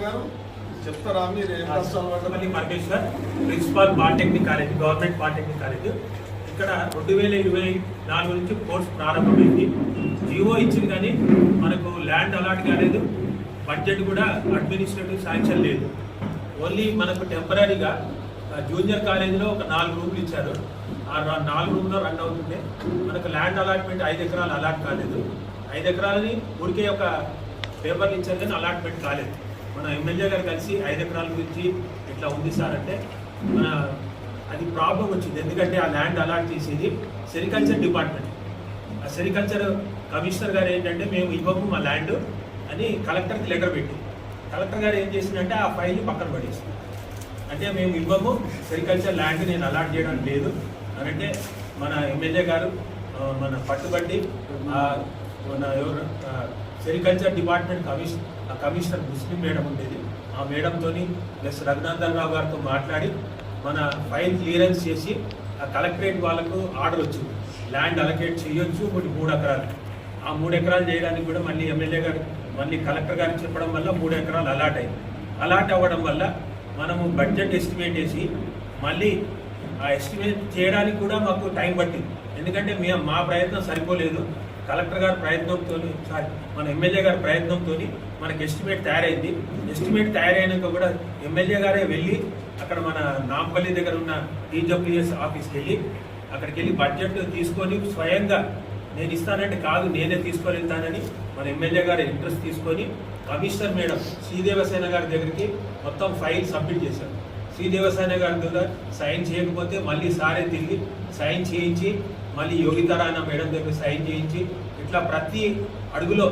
గారు చెప్తారా మీరు ఏం కష్టాలు పడ్డారు? Parameshwar, principal polytechnic college, government polytechnic college. ఇక్కడ 2024 నుంచి కోర్స్ ప్రారంభమైంది. జీవో ఇచ్చింది కానీ మనకు ల్యాండ్ అలాట్ కాలేదు, బడ్జెట్ కూడా అడ్మినిస్ట్రేటివ్ శాంక్షన్ లేదు. ఓన్లీ మనకు టెంపరీగా జూనియర్ కాలేజీలో ఒక 4 రూమ్లు ఇచ్చారు. ఆ 4 రూమ్లో రన్ అవుతుంటే మనకు ల్యాండ్ అలాట్మెంట్ 5 ఎకరాలు అలాట్ కాలేదు. 5 ఎకరాలని ఊరికే ఒక పేపర్లు ఇచ్చారు కానీ అలాట్మెంట్ కాలేదు. మన ఎమ్మెల్యే గారు కలిసి 5 ఎకరాల గురించి ఇట్లా ఉంది సార్ అంటే అది ప్రాబ్లం వచ్చింది. ఎందుకంటే ఆ ల్యాండ్ అలాట్ చేసేది సెరికల్చర్ డిపార్ట్మెంట్. ఆ సెరికల్చర్ కమిషనర్ గారు ఏంటంటే మేము ఇవ్వము మా ల్యాండ్ అని కలెక్టర్కి లెటర్ పెట్టి, కలెక్టర్ గారు ఏం చేసిందంటే ఆ ఫైల్ని పక్కన పడేసింది. అంటే మేము ఇవ్వము, సెరికల్చర్ ల్యాండ్ నేను అలాట్ చేయడం లేదు అని అంటే మన ఎమ్మెల్యే గారు మన పట్టుబట్టి మన ఎవరు సెరికల్చర్ డిపార్ట్మెంట్ కమిషనర్ ముస్లిం మేడం ఉండేది, ఆ మేడంతో ప్లస్ రఘునందన్ రావు గారితో మాట్లాడి మన ఫైల్ క్లియరెన్స్ చేసి ఆ కలెక్టరేట్ వాళ్ళకు ఆర్డర్ వచ్చింది, ల్యాండ్ అలొకేట్ చేయొచ్చు 3 ఎకరాలు. ఆ 3 ఎకరాలు చేయడానికి కూడా మళ్ళీ ఎమ్మెల్యే గారు మళ్ళీ కలెక్టర్ గారికి చెప్పడం వల్ల 3 ఎకరాలు అలాట్ అయింది. అలాట్ అవ్వడం వల్ల మనము బడ్జెట్ ఎస్టిమేట్ వేసి మళ్ళీ ఆ ఎస్టిమేట్ చేయడానికి కూడా మాకు టైం పట్టింది. ఎందుకంటే మా ప్రయత్నం సరిపోలేదు, కలెక్టర్ గారి ప్రయత్నంతో మన ఎమ్మెల్యే గారి ప్రయత్నంతో మనకి ఎస్టిమేట్ తయారైంది. ఎస్టిమేట్ తయారైనాక కూడా ఎమ్మెల్యే గారే వెళ్ళి అక్కడ మన నాంపల్లి దగ్గర ఉన్న టీడబ్ల్యూఎస్ ఆఫీస్కి వెళ్ళి అక్కడికి వెళ్ళి బడ్జెట్ తీసుకొని స్వయంగా నేను ఇస్తానంటే కాదు నేనే తీసుకొని వెళ్తానని మన ఎమ్మెల్యే గారి ఇంట్రెస్ట్ తీసుకొని కమిషనర్ మేడం శ్రీదేవసేన గారి దగ్గరికి మొత్తం ఫైల్ సబ్మిట్ చేశారు. శ్రీదేవసేన గారి దగ్గర సైన్ చేయకపోతే మళ్ళీ సారే తిరిగి సైన్ చేయించి మళ్ళీ యోగితారాయణ మేడం దగ్గర సైన్ చేయించి ఇట్లా ప్రతి అడుగులో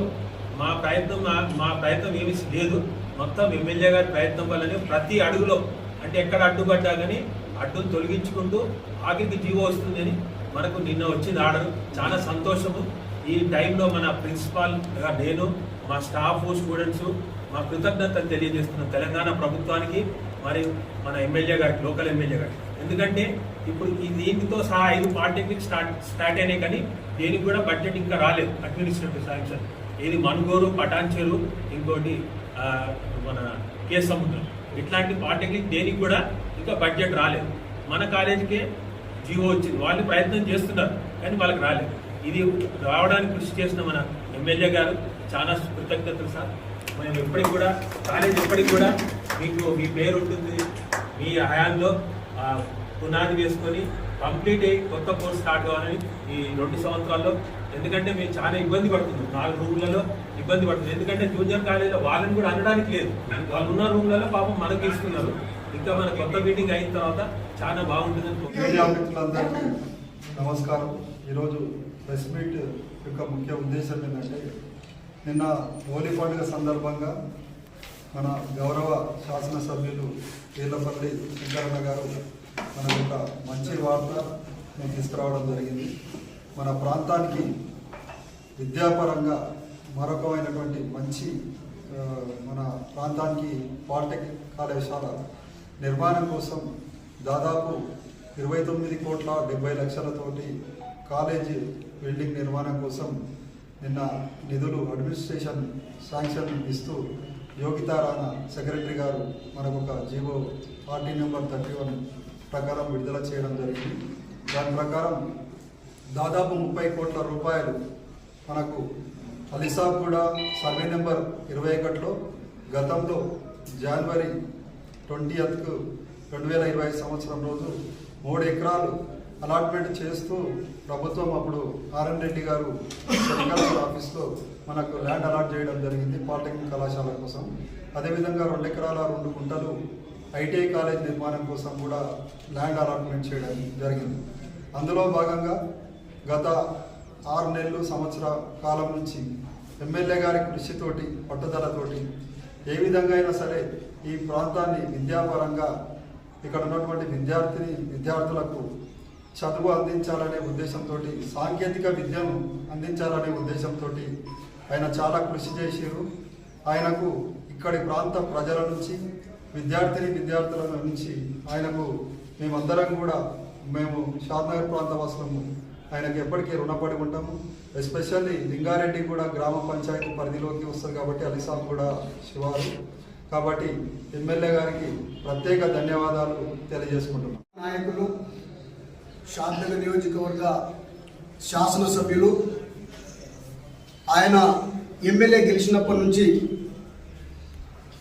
మా ప్రయత్నం ఏమీ లేదు, మొత్తం ఎమ్మెల్యే గారి ప్రయత్నం వల్లనే ప్రతి అడుగులో అంటే ఎక్కడ అడ్డుపడ్డా కానీ అడ్డును తొలగించుకుంటూ ఆఖరికి జీవో వస్తుందని మనకు నిన్న వచ్చింది ఆర్డర్. చాలా సంతోషము. ఈ టైంలో మన ప్రిన్సిపాల్ నేను మా స్టాఫ్ స్టూడెంట్స్ మా కృతజ్ఞతలు తెలియజేస్తున్నాం తెలంగాణ ప్రభుత్వానికి మరియు మన ఎమ్మెల్యే గారికి, లోకల్ ఎమ్మెల్యే గారికి. ఎందుకంటే ఇప్పుడు దీనితో సహా 5 పాలిటెక్నిక్ స్టార్ట్ అయినాయి కానీ దేనికి కూడా బడ్జెట్ ఇంకా రాలేదు అడ్మినిస్ట్రేటివ్ శాంక్షన్. ఇది మనుగోరు, పటాన్చెరు, ఇంకోటి మన కేసు సముద్రం, ఇట్లాంటి పాలిటెక్నిక్ దేనికి కూడా ఇంకా బడ్జెట్ రాలేదు. మన కాలేజీకే జీవో వచ్చింది, వాళ్ళు ప్రయత్నం చేస్తున్నారు కానీ వాళ్ళకి రాలేదు. ఇది రావడానికి కృషి చేసిన మన ఎమ్మెల్యే గారు చాలా కృతజ్ఞతలు సార్. మేము ఎప్పటికి కూడా కాలేజ్ ఎప్పటికి కూడా మీకు మీ పేరు ఉంటుంది, మీ హయాంలో పునాది వేసుకొని కంప్లీట్ అయ్యి కొత్త కోర్స్ స్టార్ట్ కావాలని ఈ 2 సంవత్సరాల్లో. ఎందుకంటే మేము చాలా ఇబ్బంది పడుతున్నాం, 4 రూమ్లలో ఇబ్బంది పడుతుంది. ఎందుకంటే జూనియర్ కాలేజీలో వాళ్ళని కూడా అనడానికి లేదు, వాళ్ళు ఉన్న రూమ్లలో పాపం మనకి ఇస్తున్నారు. ఇంకా మన కొత్త మీటింగ్ అయిన తర్వాత చాలా బాగుంటుందని. నమస్కారం. ఈరోజు ప్రెస్ మీట్ యొక్క ముఖ్య ఉద్దేశం ఏంటంటే నిన్న హోలీ పండుగ సందర్భంగా మన గౌరవ శాసనసభ్యులు వీర్లపల్లి శంకరన్న గారు మన యొక్క మంచి వార్త మేము తీసుకురావడం జరిగింది. మన ప్రాంతానికి విద్యాపరంగా మరొకమైనటువంటి మంచి మన ప్రాంతానికి పాలిటెక్నిక్ కళాశాల నిర్మాణం కోసం దాదాపు 29,70,00,000తోటి కాలేజీ బిల్డింగ్ నిర్మాణం కోసం నిన్న నిధులు అడ్మినిస్ట్రేషన్ శాంక్షన్ ఇస్తూ యోగితారాణ సెక్రటరీ గారు మనకు ఒక జీవో 40 నెంబర్ 31 ప్రకారం విడుదల చేయడం జరిగింది. దాని ప్రకారం దాదాపు 30 కోట్ల రూపాయలు మనకు అలీసాబ్ కూడా సర్వే నెంబర్ 21లో గతంలో జనవరి 20th 2020 సంవత్సరం రోజు 3 ఎకరాలు అలాట్మెంట్ చేస్తూ ప్రభుత్వం అప్పుడు ఆర్ఎన్ రెడ్డి గారు సెరికల్చర్ ఆఫీస్లో మనకు ల్యాండ్ అలాట్ చేయడం జరిగింది పాలిటెక్నిక్ కళాశాల కోసం. అదేవిధంగా 2 ఎకరాల 2 గుంటలు ఐటీఐ కాలేజ్ నిర్మాణం కోసం కూడా ల్యాండ్ అలాట్మెంట్ చేయడం జరిగింది. అందులో భాగంగా గత 6 నెలలు సంవత్సర కాలం నుంచి ఎమ్మెల్యే గారి కృషితోటి పట్టుదలతోటి ఏ విధంగా అయినా సరే ఈ ప్రాంతాన్ని విద్యాపరంగా ఇక్కడ ఉన్నటువంటి విద్యార్థులకు చదువు అందించాలనే ఉద్దేశంతో, సాంకేతిక విద్యను అందించాలనే ఉద్దేశంతో ఆయన చాలా కృషి చేశారు. ఆయనకు ఇక్కడి ప్రాంత ప్రజల నుంచి విద్యార్థుల నుంచి ఆయనకు మేమందరం కూడా మేము షాద్నగర్ ప్రాంత వాసులము ఆయనకు ఎప్పటికీ రుణపడి ఉంటాము. ఎస్పెషల్లీ లింగారెడ్డి కూడా గ్రామ పంచాయతీ పరిధిలోకి వస్తుంది కాబట్టి అలీసాబ్ కూడా శివారు కాబట్టి ఎమ్మెల్యే గారికి ప్రత్యేక ధన్యవాదాలు తెలియజేసుకుంటున్నాం. నాయకులు, షాద్నగర్ నియోజకవర్గ శాసనసభ్యులు, ఆయన ఎమ్మెల్యే గెలిచినప్పటి నుంచి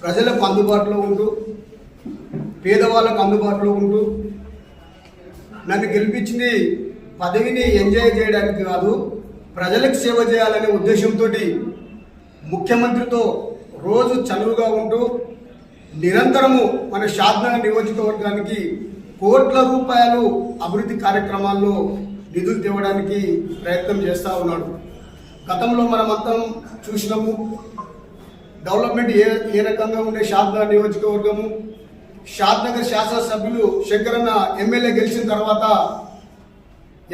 ప్రజలకు అందుబాటులో ఉంటూ, పేదవాళ్ళకు అందుబాటులో ఉంటూ, నన్ను గెలిపించింది పదవిని ఎంజాయ్ చేయడానికి కాదు, ప్రజలకు సేవ చేయాలనే ఉద్దేశంతో ముఖ్యమంత్రితో రోజు చనువుగా ఉంటూ నిరంతరము మన షాద్నగర్ నియోజకవర్గానికి కోట్ల రూపాయలు అభివృద్ధి కార్యక్రమాల్లో నిధులు తేవడానికి ప్రయత్నం చేస్తూ ఉన్నాడు. గతంలో మనమంతా చూసినాము డెవలప్మెంట్ ఏ రకంగా ఉండే షాద్నగర్ నియోజకవర్గము. షాద్నగర్ శాసనసభ్యులు శంకరన్న ఎమ్మెల్యే గెలిచిన తర్వాత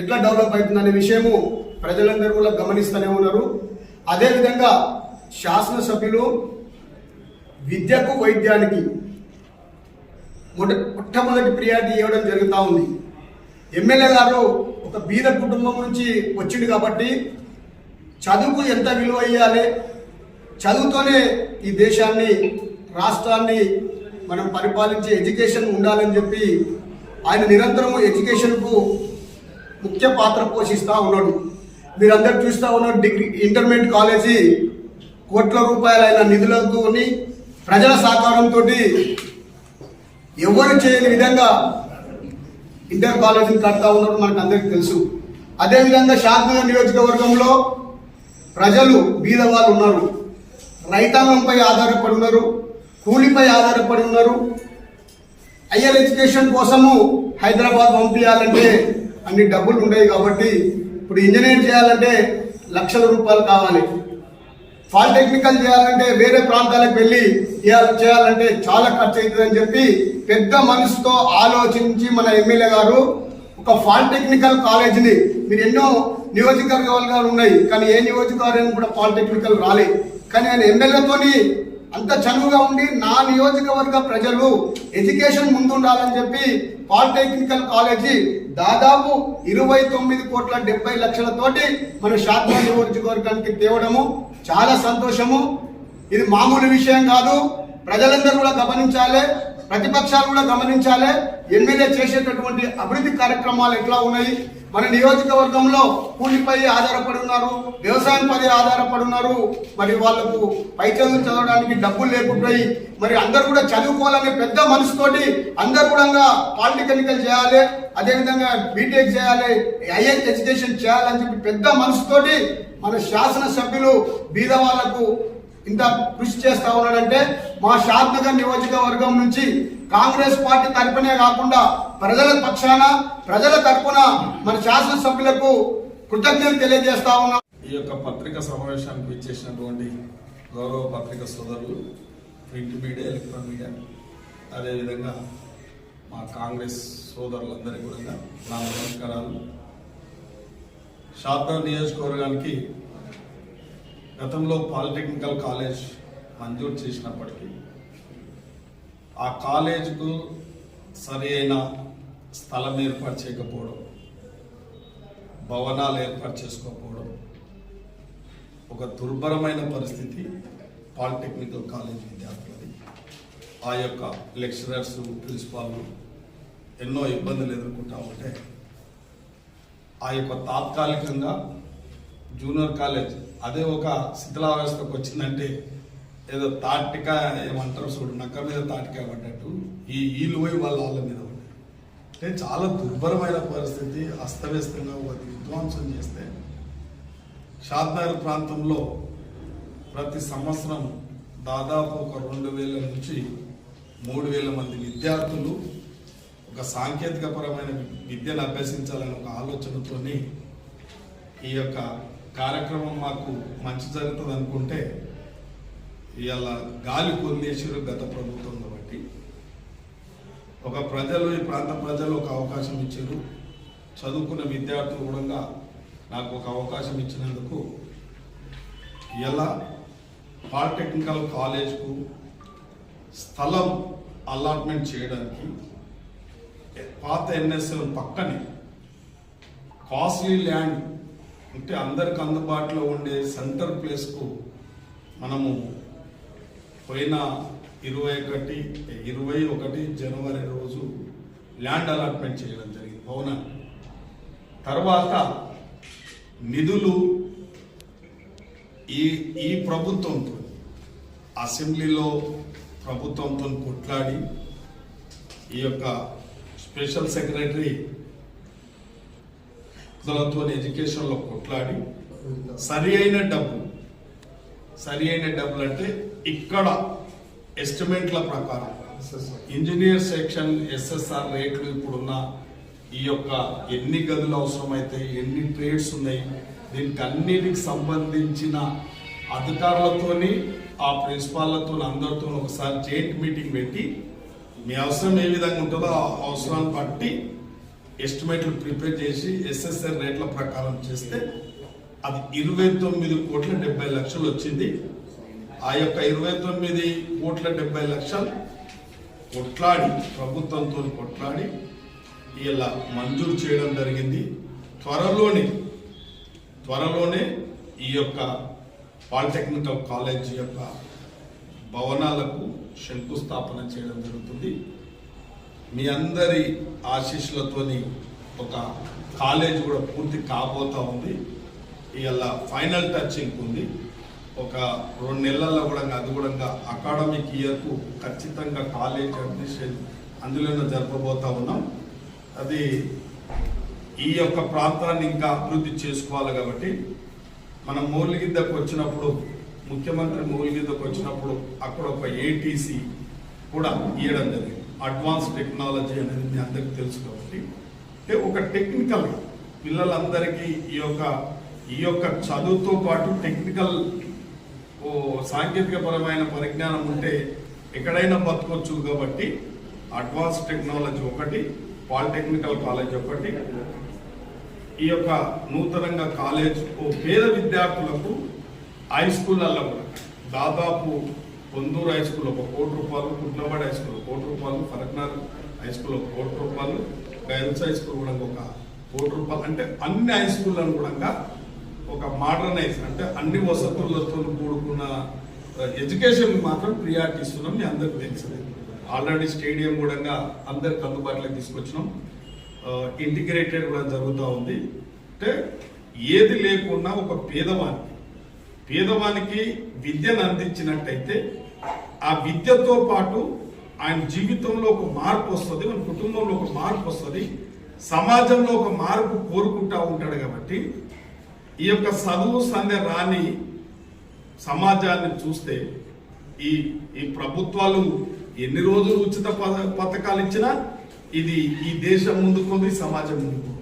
ఎట్లా డెవలప్ అవుతుందనే విషయము ప్రజలందరూ కూడా గమనిస్తూనే ఉన్నారు. అదేవిధంగా శాసనసభ్యులు విద్యకు, వైద్యానికి మొట్టమొదటి ప్రియారిటీ ఇవ్వడం జరుగుతూ ఉంది. ఎమ్మెల్యే గారు ఒక బీద కుటుంబం నుంచి వచ్చింది కాబట్టి చదువుకు ఎంత విలువ ఇవ్వాలి, చదువుతోనే ఈ దేశాన్ని, రాష్ట్రాన్ని మనం పరిపాలించే ఎడ్యుకేషన్ ఉండాలని చెప్పి ఆయన నిరంతరం ఎడ్యుకేషన్కు ముఖ్య పాత్ర పోషిస్తూ ఉన్నాడు. మీరందరూ చూస్తూ ఉన్నారు, డిగ్రీ ఇంటర్మీడియట్ కాలేజీ కోట్ల రూపాయల ఆయన నిధులతో ప్రజల సహకారంతో ఎవరు చేయని విధంగా ఇంటర్ కాలేజీని కడతా ఉన్నారు, మనకు అందరికీ తెలుసు. అదేవిధంగా షాద్నగర్ నియోజకవర్గంలో ప్రజలు బీద వాళ్ళు ఉన్నారు, రైతాంగంపై ఆధారపడి ఉన్నారు, కూలిపై ఆధారపడి ఉన్నారు. హైయర్ ఎడ్యుకేషన్ కోసము హైదరాబాద్ పంపించాలంటే అన్ని డబ్బులు ఉండేవి కాబట్టి ఇప్పుడు ఇంజనీర్ చేయాలంటే లక్షల రూపాయలు కావాలి, పాలిటెక్నికల్ చేయాలంటే వేరే ప్రాంతాలకు వెళ్ళి చేయాలంటే చాలా ఖర్చు అవుతుందని చెప్పి పెద్ద మనసుతో ఆలోచించి మన ఎమ్మెల్యే గారు ఒక పాలిటెక్నికల్ కాలేజీని, మీరు ఎన్నో నియోజకవర్గాలు ఉన్నాయి కానీ ఏ నియోజకవర్గం కూడా పాలిటెక్నికల్ రాలే, కానీ ఆయన ఎమ్మెల్యేతోని అంత చనువుగా ఉండి నా నియోజకవర్గ ప్రజలు ఎడ్యుకేషన్ ముందుండాలని చెప్పి పాలిటెక్నికల్ కాలేజీ దాదాపు 29,70,00,000తోటి మన షాద్నగర్ నియోజకవర్గానికి తేవడము చాలా సంతోషము. ఇది మామూలు విషయం కాదు. ప్రజలందరూ కూడా గమనించాలి, ప్రతిపక్షాలు కూడా గమనించాలి. ఎమ్మెల్యే చేసేటటువంటి అభివృద్ధి కార్యక్రమాలు ఎట్లా ఉన్నాయి. మన నియోజకవర్గంలో కూలిపై ఆధారపడి ఉన్నారు, వ్యవసాయంపై ఆధారపడి ఉన్నారు, మరి వాళ్లకు పై చదువులు చదవడానికి డబ్బులు లేకుంటాయి. మరి అందరూ కూడా చదువుకోవాలనే పెద్ద మనసుతోటి అందరూ కూడా పాలిటెక్నికల్ చేయాలి, అదేవిధంగా బీటెక్ చేయాలి, హైయర్ ఎడ్యుకేషన్ చేయాలని చెప్పి పెద్ద మనసుతోటి మన శాసనసభ్యులు బీద వాళ్లకు ఇంత కృషి చేస్తా ఉన్నాడంటే మా షాద్నగర్ నియోజకవర్గం నుంచి కాంగ్రెస్ పార్టీ తరపునే కాకుండా ప్రజల పక్షాన, ప్రజల తరపున మన శాసనసభ్యులకు కృతజ్ఞతలు తెలియజేస్తా ఉన్నాం. ఈ యొక్క పత్రికా సమావేశానికి ఇచ్చేసినటువంటి గౌరవ పత్రికా సోదరులు, ప్రింట్ మీడియా, ఎలక్ట్రానిక్ మీడియా, అదేవిధంగా మా కాంగ్రెస్ సోదరులందరికీ కూడా నా నమస్కారాలు. షాద్నగర్ నియోజకవర్గానికి గతంలో పాలిటెక్నికల్ కాలేజ్ మంజూరు చేసినప్పటికీ ఆ కాలేజీకు సరి అయిన స్థలం ఏర్పాటు చేయకపోవడం, భవనాలు ఏర్పాటు చేసుకోకపోవడం, ఒక దుర్భరమైన పరిస్థితి పాలిటెక్నికల్ కాలేజ్ విద్యార్థులది. ఆ యొక్క లెక్చరర్స్, ప్రిన్సిపాల్లు ఎన్నో ఇబ్బందులు ఎదుర్కొంటూ ఉంటే ఆ యొక్క తాత్కాలికంగా జూనియర్ కాలేజ్ అదే ఒక శిథిలావస్థకు వచ్చిందంటే ఏదో తాటిక ఏమంటారు చూడు, నక్క మీద తాటిక పడ్డట్టు ఈ ఈలు పోయి వాళ్ళ మీద పడ్డాయి. అంటే చాలా దుర్భరమైన పరిస్థితి, అస్తవ్యస్తంగా విధ్వంసం చేస్తే షాద్నగర్ ప్రాంతంలో ప్రతి సంవత్సరం దాదాపు ఒక 2,000 నుంచి 3,000 మంది విద్యార్థులు ఒక సాంకేతిక పరమైన విద్యను అభ్యసించాలని ఒక ఆలోచనతోని ఈ యొక్క కార్యక్రమం మాకు మంచి జరుగుతుంది అనుకుంటే ఇలా గాలి పొందేసారు గత ప్రభుత్వం. కాబట్టి ఒక ప్రజలు, ఈ ప్రాంత ప్రజలు ఒక అవకాశం ఇచ్చారు. చదువుకున్న విద్యార్థులు కూడా నాకు ఒక అవకాశం ఇచ్చినందుకు ఇలా పాలిటెక్నికల్ కాలేజ్కు స్థలం అలాట్మెంట్ చేయడానికి పాత ఎన్ఎస్ఎల్ పక్కనే కాస్ట్లీ ల్యాండ్ అంటే అందరికి అందుబాటులో ఉండే సెంటర్ ప్లేస్కు మనము పోయిన 21 జనవరి రోజు ల్యాండ్ అలాట్మెంట్ చేయడం జరిగింది భవనాన్ని. తర్వాత నిధులు ఈ ప్రభుత్వంతో అసెంబ్లీలో ప్రభుత్వంతో కొట్లాడి ఈ యొక్క స్పెషల్ సెక్రటరీ తో ఎడ్యుకేషన్లో కొట్లాడి సరి అయిన డబ్బులు అంటే ఇక్కడ ఎస్టిమేట్ల ప్రకారం ఇంజనీర్ సెక్షన్ SSR రేట్లు ఇప్పుడున్న ఈ యొక్క ఎన్ని గదులు అవసరమైతాయి, ఎన్ని ట్రేడ్స్ ఉన్నాయి, దీనికి అన్నిటికి సంబంధించిన అధికారులతోని ఆ ప్రిన్సిపాల్లతో అందరితో ఒకసారి జాయింట్ మీటింగ్ పెట్టి మీ అవసరం ఏ విధంగా ఉంటుందో ఆ అవసరాన్ని బట్టి ఎస్టిమేట్లు ప్రిపేర్ చేసి SSR రేట్ల ప్రకారం చేస్తే అది 29,70,00,000 వచ్చింది. ఆ యొక్క 29,70,00,000 కొట్లాడి ప్రభుత్వంతో కొట్లాడి ఇలా మంజూరు చేయడం జరిగింది. త్వరలోనే ఈ యొక్క పాలిటెక్నికల్ కాలేజ్ యొక్క భవనాలకు శంకుస్థాపన చేయడం జరుగుతుంది. మీ అందరి ఆశీస్సులతోని ఒక కాలేజ్ కూడా పూర్తి కాబోతా ఉంది. ఇలా ఫైనల్ టచింగ్ ఉంది. ఒక 2 నెలల్లో కూడా అది కూడా అకాడమిక్ ఇయర్కు ఖచ్చితంగా కాలేజ్ అడ్మిషన్ అందులోనే జరపబోతా ఉన్నాం. అది ఈ యొక్క ప్రాంతాన్ని ఇంకా అభివృద్ధి చేసుకోవాలి కాబట్టి మనం మూలిగిద్దకు వచ్చినప్పుడు ముఖ్యమంత్రి మూలిగిద్దకు వచ్చినప్పుడు అక్కడ ఒక ATC కూడా ఇవ్వడం జరిగింది. అడ్వాన్స్ టెక్నాలజీ అనేది మీ అందరికీ తెలుసు కాబట్టి అంటే ఒక టెక్నికల్ పిల్లలందరికీ ఈ యొక్క చదువుతో పాటు టెక్నికల్ సాంకేతిక పరమైన పరిజ్ఞానం ఉంటే ఎక్కడైనా బతకొచ్చు కాబట్టి అడ్వాన్స్ టెక్నాలజీ ఒకటి, పాలిటెక్నికల్ కాలేజ్ ఒకటి, ఈ యొక్క నూతనంగా కాలేజ్ పేద విద్యార్థులకు హై స్కూళ్ళల్లో కూడా దాదాపు పొందూరు హై స్కూల్ ఒక ₹1,00,00,000, Kutlavada high school ₹1,00,00,000, Farooqnagar high school ₹1,00,00,000, girls high school కూడా ఒక ₹1,00,00,000 అంటే అన్ని హై స్కూళ్ళను కూడా ఒక మోడర్నైజ్ అంటే అన్ని వసతులతో కూడుకున్న ఎడ్యుకేషన్ మాత్రం ప్రియారిటీ ఇస్తున్నాం. మీ అందరికీ తెలిసింది. ఆల్రెడీ స్టేడియం కూడా అందరికి అందుబాటులోకి తీసుకొచ్చినాం. ఇంటిగ్రేటెడ్ కూడా జరుగుతూ ఉంది. అంటే ఏది లేకున్నా ఒక పేదవానికి విద్యను అందించినట్టయితే ఆ విద్యతో పాటు ఆయన జీవితంలో ఒక మార్పు వస్తుంది, మన కుటుంబంలో ఒక మార్పు వస్తుంది, సమాజంలో ఒక మార్పు కోరుకుంటా ఉంటాడు. కాబట్టి ఈ యొక్క చదువు సంధ్య రాని సమాజాన్ని చూస్తే ఈ ప్రభుత్వాలు ఎన్ని రోజులు ఉచిత పథకాలు ఇచ్చినా ఇది ఈ దేశం ముందుకుంది, సమాజం ముందుకు.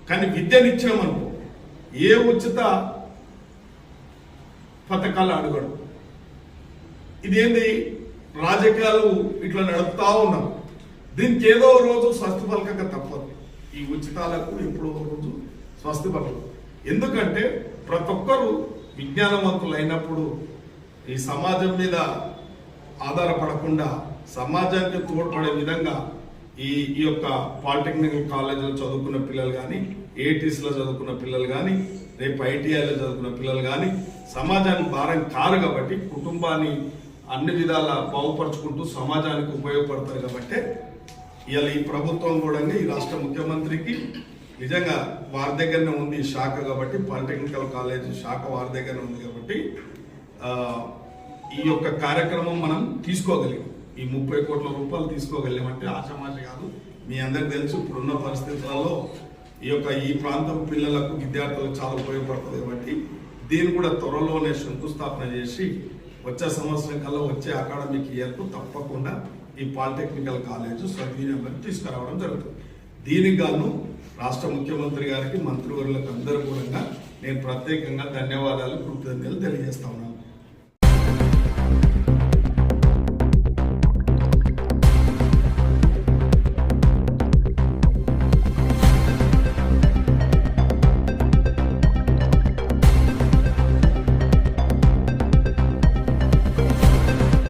కానీ విద్యను ఇచ్చామనుకో ఏ ఉచిత పథకాలు అడగడు. ఇదేంది రాజకీయాలు ఇట్లా నడుపుతా ఉన్నాం. దీనికి ఏదో రోజు స్వస్తి పలకక తప్పదు. ఈ ఉచితాలకు ఎప్పుడో రోజు స్వస్తి పలకదు. ఎందుకంటే ప్రతి ఒక్కరు విజ్ఞానవంతులు అయినప్పుడు ఈ సమాజం మీద ఆధారపడకుండా సమాజానికి తోడ్పడే విధంగా ఈ యొక్క పాలిటెక్నికల్ కాలేజీలో చదువుకున్న పిల్లలు కానీ, ATCలో చదువుకున్న పిల్లలు కానీ, రేపు ITIలో చదువుకున్న పిల్లలు కానీ సమాజానికి భారం కారు కాబట్టి కుటుంబాన్ని అన్ని విధాల బాగుపరుచుకుంటూ సమాజానికి ఉపయోగపడతారు. కాబట్టి ఇవాళ ఈ ప్రభుత్వం కూడా ఈ రాష్ట్ర ముఖ్యమంత్రికి నిజంగా వారి దగ్గరనే ఉంది ఈ శాఖ. కాబట్టి పాలిటెక్నికల్ కాలేజ్ శాఖ వారి దగ్గరనే ఉంది. కాబట్టి ఈ యొక్క కార్యక్రమం మనం తీసుకోగలిగాం. ఈ 30 కోట్ల రూపాయలు తీసుకోగలిగామంటే ఆషామాషి కాదు. మీ అందరికి తెలుసు ఇప్పుడున్న పరిస్థితులలో ఈ ప్రాంతం పిల్లలకు విద్యార్థులకు చాలా ఉపయోగపడుతుంది. కాబట్టి దీన్ని కూడా త్వరలోనే శంకుస్థాపన చేసి వచ్చే సంవత్సరం కల్లా వచ్చే అకాడమిక్ ఇయర్కు తప్పకుండా ఈ పాలిటెక్నికల్ కాలేజ్ సద్వినియోగం తీసుకురావడం జరుగుతుంది. దీనికి గాను రాష్ట్ర ముఖ్యమంత్రి గారికి, మంత్రివర్యులకు అందరూ కూడా నేను ప్రత్యేకంగా ధన్యవాదాలు, కృతజ్ఞతలు తెలియజేస్తా ఉన్నాను.